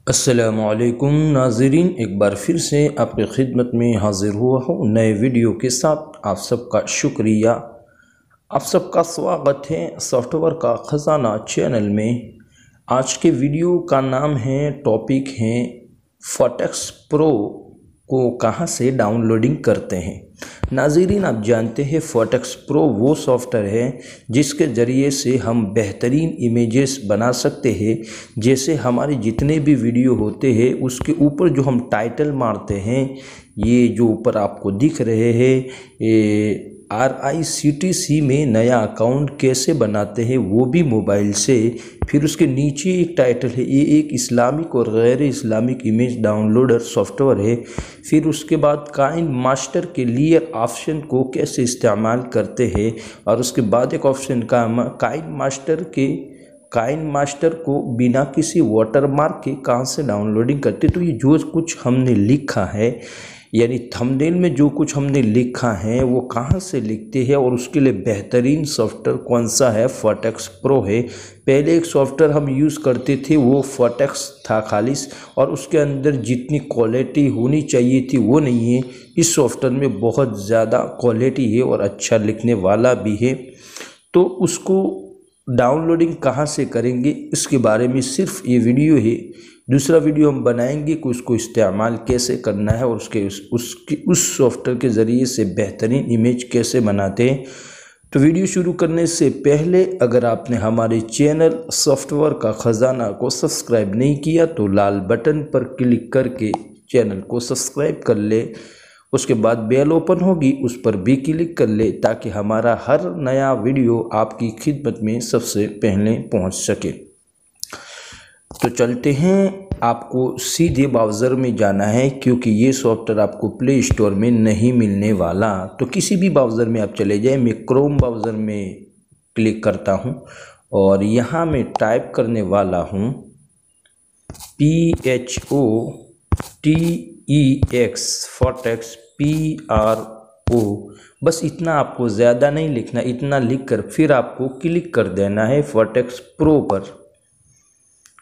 अस्सलामुअलैकुम नाज़रीन, एक बार फिर से आपकी खिदमत में हाज़िर हुआ हूँ नए वीडियो के साथ। आप सबका शुक्रिया, आप सबका स्वागत है सॉफ्टवेयर का ख़जाना चैनल में। आज के वीडियो का नाम है, टॉपिक है फोटेक्स प्रो को कहाँ से डाउनलोडिंग करते हैं। नाज़रीन, आप जानते हैं फोटेक्स प्रो वो सॉफ्टवेयर है जिसके ज़रिए से हम बेहतरीन इमेजेस बना सकते हैं। जैसे हमारे जितने भी वीडियो होते हैं उसके ऊपर जो हम टाइटल मारते हैं, ये जो ऊपर आपको दिख रहे हैं RICTC में नया अकाउंट कैसे बनाते हैं वो भी मोबाइल से। फिर उसके नीचे एक टाइटल है, ये एक इस्लामिक और गैर इस्लामिक इमेज डाउनलोडर सॉफ्टवेयर है। फिर उसके बाद काइन मास्टर के लिए ऑप्शन को कैसे इस्तेमाल करते हैं, और उसके बाद एक ऑप्शन का काइन मास्टर को बिना किसी वाटरमार्क के कहाँ से डाउनलोडिंग करते। तो ये जो कुछ हमने लिखा है, यानी थंबनेल में जो कुछ हमने लिखा है वो कहाँ से लिखते हैं, और उसके लिए बेहतरीन सॉफ्टवेयर कौन सा है, फोटेक्स प्रो है। पहले एक सॉफ्टवेयर हम यूज़ करते थे वो फोटेक्स था खालिस, और उसके अंदर जितनी क्वालिटी होनी चाहिए थी वो नहीं है। इस सॉफ्टवेयर में बहुत ज़्यादा क्वालिटी है और अच्छा लिखने वाला भी है। तो उसको डाउनलोडिंग कहाँ से करेंगे इसके बारे में सिर्फ ये वीडियो है। दूसरा वीडियो हम बनाएंगे कि उसको इस्तेमाल कैसे करना है, और उस सॉफ्टवेयर के ज़रिए से बेहतरीन इमेज कैसे बनाते हैं। तो वीडियो शुरू करने से पहले अगर आपने हमारे चैनल सॉफ्टवेयर का ख़जाना को सब्सक्राइब नहीं किया तो लाल बटन पर क्लिक करके चैनल को सब्सक्राइब कर ले। उसके बाद बेल ओपन होगी, उस पर भी क्लिक कर ले ताकि हमारा हर नया वीडियो आपकी खिदमत में सबसे पहले पहुंच सके। तो चलते हैं, आपको सीधे ब्राउज़र में जाना है क्योंकि ये सॉफ्टवेयर आपको प्ले स्टोर में नहीं मिलने वाला। तो किसी भी ब्राउज़र में आप चले जाएं। मैं क्रोम ब्राउज़र में क्लिक करता हूं और यहाँ मैं टाइप करने वाला हूं फोटेक्स PRO। बस इतना, आपको ज़्यादा नहीं लिखना, इतना लिखकर फिर आपको क्लिक कर देना है फोटेक्स प्रो पर।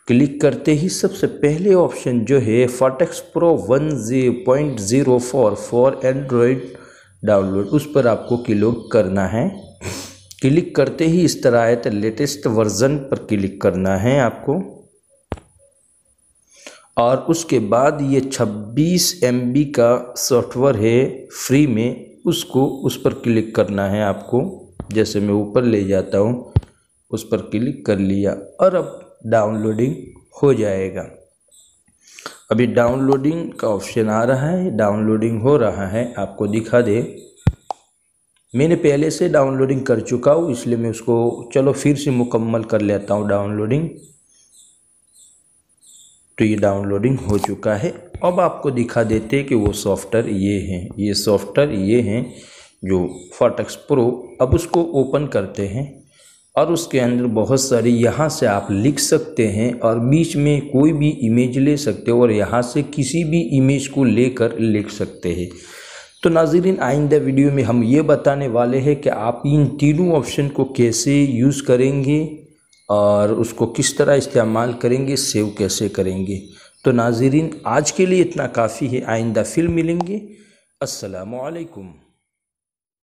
क्लिक करते ही सबसे पहले ऑप्शन जो है फोटेक्स प्रो 1.04 फॉर एंड्रॉयड डाउनलोड, उस पर आपको क्लिक करना है। क्लिक करते ही इस तरह आए तो लेटेस्ट वर्जन पर क्लिक करना है आपको, और उसके बाद ये 26 MB का सॉफ्टवेयर है फ्री में, उसको उस पर क्लिक करना है आपको। जैसे मैं ऊपर ले जाता हूँ, उस पर क्लिक कर लिया और अब डाउनलोडिंग हो जाएगा। अभी डाउनलोडिंग का ऑप्शन आ रहा है, डाउनलोडिंग हो रहा है। आपको दिखा दे, मैंने पहले से डाउनलोडिंग कर चुका हूँ, इसलिए मैं उसको चलो फिर से मुकम्मल कर लेता हूँ डाउनलोडिंग। तो ये डाउनलोडिंग हो चुका है। अब आपको दिखा देते कि वो सॉफ्टवेयर ये हैं, ये सॉफ्टवेयर ये हैं जो फोटेक्स प्रो। अब उसको ओपन करते हैं और उसके अंदर बहुत सारी यहाँ से आप लिख सकते हैं और बीच में कोई भी इमेज ले सकते हो और यहाँ से किसी भी इमेज को लेकर लिख सकते हैं। तो नाज़रीन, आइंदा वीडियो में हम ये बताने वाले हैं कि आप इन तीनों ऑप्शन को कैसे यूज़ करेंगे और उसको किस तरह इस्तेमाल करेंगे, सेव कैसे करेंगे। तो नाज़रीन, आज के लिए इतना काफ़ी है, आइंदा फिर मिलेंगे। अस्सलामु अलैकुम।